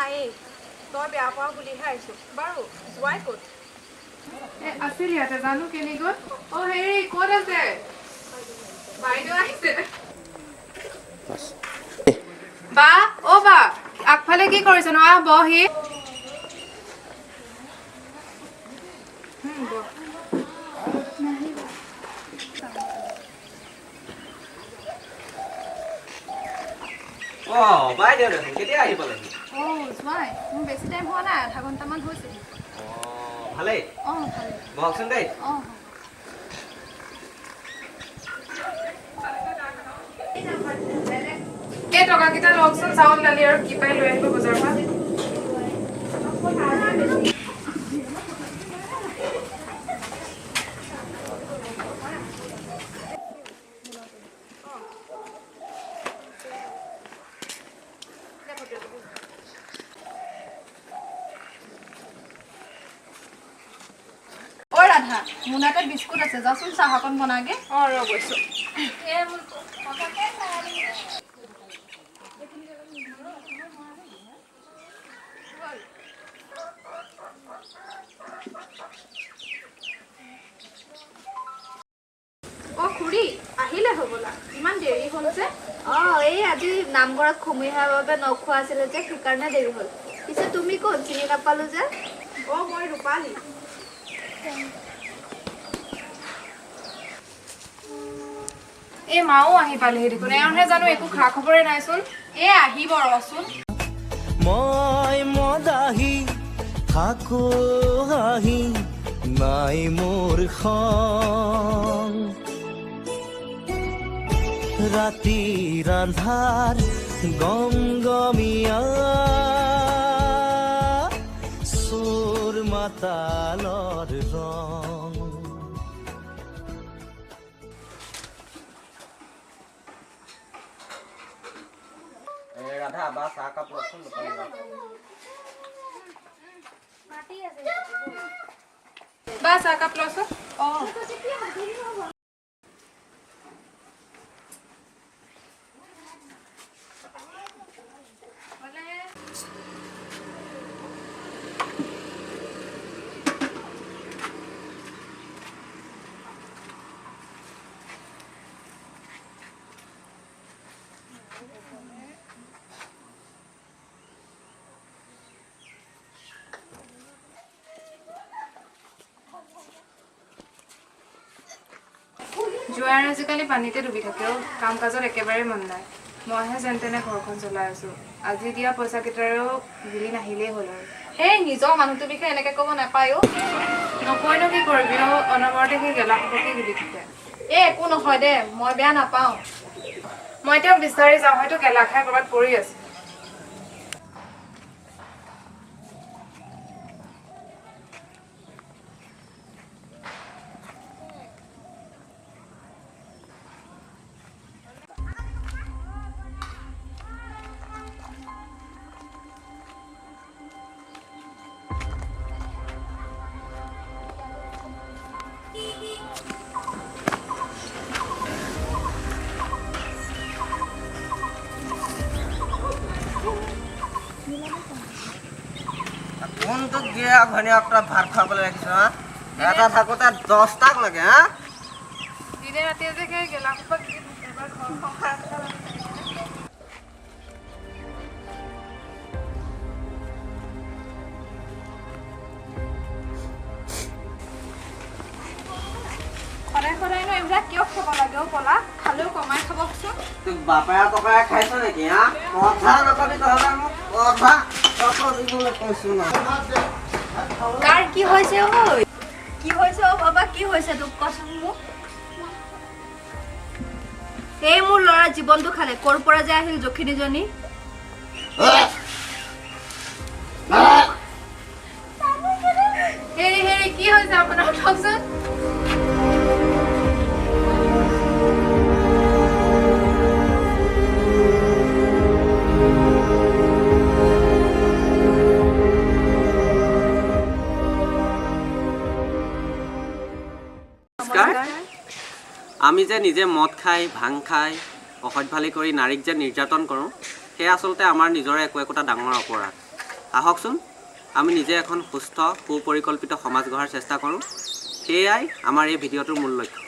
নায়েই তই বেয়া পোৱা বুলিহে আহিছোঁ বাৰু যোৱাই ক'ত আছিল ইয়াতে জানো কেনি গ'ল হেৰি ক'ত আছে বাইদেউ আহিছে বা বা আগফালে কি কৰিছে ন বহি বাইদেউ দেখোন কেতিয়া আহি পালেহি যোৱাই মোৰ বেছি টাইম হোৱা নাই আধা ঘণ্টামান হৈছে ভালেই ভালেই বহকচোন দেই এই টকাকেইটা লওকচোন চাউল দালি আৰু কি পাই লৈ আহিব বজাৰৰ পৰা ৰাধা মোনাতে বিস্কুট আছে যাচোন চাহ অকণ বনাগে ৰ গৈছো খুৰী আহিলে হ'বলা ইমান দেৰি হ'ল যে এই আজি নামঘৰত খুমি হোৱাৰ বাবে নখোৱা আছিলে যে সেইকাৰণে দেৰি হ'ল পিছে তুমি ক'ত চিনি নাপালো যে মই ৰূপালী এই মাও আহি পালেহি দেখোন এওঁহে জানো একো খা খবৰে নাইচোন আহিব ৰচোন মই মদাহি থাকো হাঁহি নাই মোৰ খন ৰাতিৰ আন্ধাৰ গমগমীয়া চোৰ মাতালৰ ৰং ৰাধা বা চাহ কাপ লচোন বা চাহকাপ লৈছো জোৱাৰ আজিকালি পানীতে ডুবি থাকে কাম কাজত একেবাৰে মন নাই মইহে যেন তেনে ঘৰখন চলাই আছো আজি দিয়া পইচা কেইটাৰেও বিলি নাহিলেই হ'ল আৰু সেই নিজৰ মানুহটোৰ বিষয়ে এনেকে ক'ব নাপায়ো নকৈনো কি কৰিবি অনবৰতে সেই গেলা খপকে গিলি থাকে একো নহয় দে মই বেয়া নাপাওঁ মই তেওঁক বিচাৰি যাওঁ হয়তো গেলা খাই ক'ৰবাত পৰি আছে কোনটো গিয়া ঘনীয়ক তই ভাত খুৱাবলৈ ৰাখিছ হা এটা থাকোঁতে 10টাক লাগে হা দিনে ৰাতিয়ে যে সেই গেলা খোপা এবাৰ ঘৰ সংসাৰ সদায় সদায়নো এইবিলাক কিয় খাব লাগে পলা খালেও কমাই খাবচোন তোক বাপেৰা ককাই খাইছ নেকি হা কথা নকবি তহঁতে মোক কথা দিবলৈ কৈছো ন কাৰ কি হৈছে কি হৈছে বাবা কি হৈছে তোক কচোন মোক এই মোৰ ল'ৰা জীৱনটো খালে ক'ৰ পৰা যে আহিল জখিনীজনী হেৰি হেৰি কি হৈছে আপোনাৰ কওকচোন আমি যে নিজে মদ খাই ভাং খাই অসভ্যালি কৰি নাৰীক যে নিৰ্যাতন কৰোঁ সেয়া আচলতে আমাৰ নিজৰে একো একোটা ডাঙৰ অপৰাধ আহকচোন আমি নিজে এখন সুস্থ সুপৰিকল্পিত সমাজ গঢ়াৰ চেষ্টা কৰোঁ। সেয়াই আমাৰ এই ভিডিঅ'টোৰ মূল লক্ষ্য।